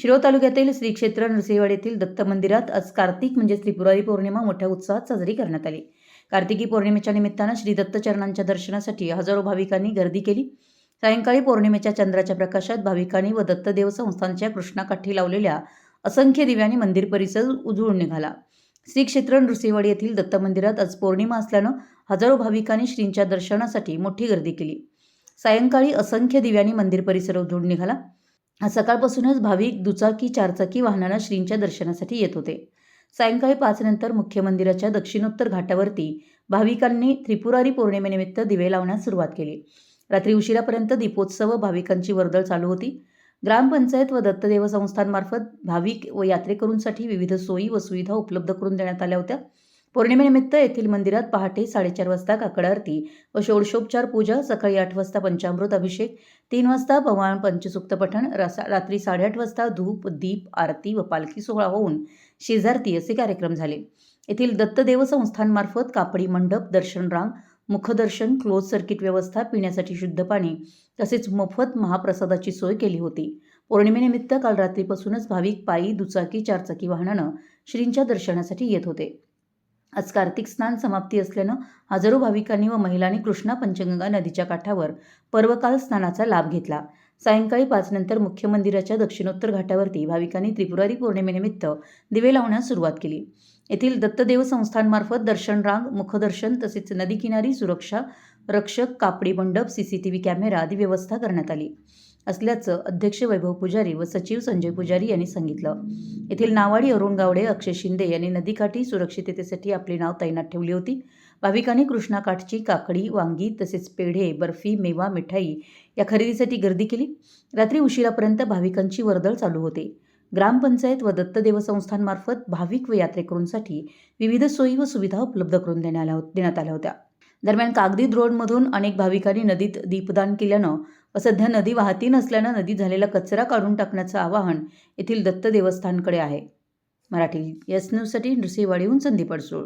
शिरोळ तालुक्यातील श्री क्षेत्र नृसिंहवाडी येथील दत्त मंदिरात आज कार्तिक म्हणजे त्रिपुरारी पौर्णिमा मोठ्या उत्साहात साजरी करण्यात आली। कार्तिकी पौर्णिमेच्या निमित्तानं श्री दत्त चरणांच्या दर्शनासाठी हजारो भाविकांनी गर्दी केली। सायंकाळी पौर्णिमेच्या चंद्राच्या प्रकाशात भाविकांनी व दत्तदेव संस्थानच्या कृष्णाकाठी लावलेल्या असंख्य दिव्यांनी मंदिर परिसर उजळून निघाला। श्री क्षेत्र नृसिंहवाडी येथील दत्त मंदिरात आज पौर्णिमा असल्यानं हजारो भाविकांनी श्रींच्या दर्शनासाठी मोठी गर्दी केली। सायंकाळी असंख्य दिव्यांनी मंदिर परिसर उजळून निघाला। आज सकाळपासूनच भाविक दुचाकी चारचाकी वाहनानं श्रींच्या दर्शनासाठी येत होते। सायंकाळी 5 नंतर मुख्य मंदिराच्या दक्षिणोत्तर घाटावरती भाविकांनी त्रिपुरारी पौर्णिमेनिमित्त दिवे लावण्यास सुरुवात केली। रात्री उशिरापर्यंत दीपोत्सव व भाविकांची वर्दळ चालू होती। ग्रामपंचायत व दत्तदेव संस्थांमार्फत भाविक व यात्रेकरूंसाठी विविध सोयी व सुविधा उपलब्ध करून देण्यात आल्या होत्या। पौर्णिमेनिमित्त येथील मंदिरात पहाटे 4:30 वाजता काकड आरती व षोडशोपचार पूजा, सकाळी 8 वाजता पंचामृत अभिषेक, 3 वाजता भगवान पंचसूक्त पठण, रात्री 8:30 वाजता धूप, दीप, आरती व पालखी सोहळा होऊन शेजारती असे कार्यक्रम झाले। येथील दत्तदेव संस्थांमार्फत कापडी मंडप, दर्शन रांग, मुखदर्शन, क्लोज सर्किट व्यवस्था, पिण्यासाठी शुद्ध पाणी तसेच मोफत महाप्रसादाची सोय केली होती। पौर्णिमेनिमित्त काल रात्रीपासूनच भाविक पायी, दुचाकी, चारचाकी वाहनानं श्रींच्या दर्शनासाठी येत होते। आज कार्तिक स्नान समाप्ती असल्यानं हजारो भाविकांनी व महिलांनी कृष्णा पंचगंगा नदीच्या काठावर पर्वकाल स्नानाचा लाभ घेतला। सायंकाळी 5 नंतर मुख्य मंदिराच्या दक्षिणोत्तर घाटावरती भाविकांनी त्रिपुरारी पौर्णिमेनिमित्त दिवे लावण्यास सुरुवात केली। येथील दत्तदेव संस्थांमार्फत दर्शन रांग, मुखदर्शन तसेच नदीकिनारी सुरक्षा रक्षक, कापडी मंडप, CCTV कॅमेरा आदी व्यवस्था करण्यात आली असल्याचं अध्यक्ष वैभव पुजारी व सचिव संजय पुजारी यांनी सांगितलं। येथील नावाडी अरुण गावडे, अक्षय शिंदे यांनी नदीकाठी सुरक्षिततेसाठी आपली नाव तैनात ठेवली होती। भाविकांनी कृष्णाकाठची काकडी, वांगी तसेच पेढे, बर्फी, मेवा, मिठाई या खरेदीसाठी गर्दी केली। रात्री उशिरापर्यंत भाविकांची वर्दळ चालू होती। ग्रामपंचायत व दत्तदेव संस्थांमार्फत भाविक व यात्रेकरूंसाठी विविध सोयी व सुविधा उपलब्ध करून देण्यात आल्या होत्या। दरम्यान कागदी रोडमधून अनेक भाविकांनी नदीत दीपदान केल्यानं व सध्या नदी वाहती नसल्यानं नदीत झालेला कचरा काढून टाकण्याचं आवाहन येथील दत्त देवस्थानकडे आहे। मराठी YES न्यूजसाठी नृसिंहवाडीहून संदीप अडसूळ।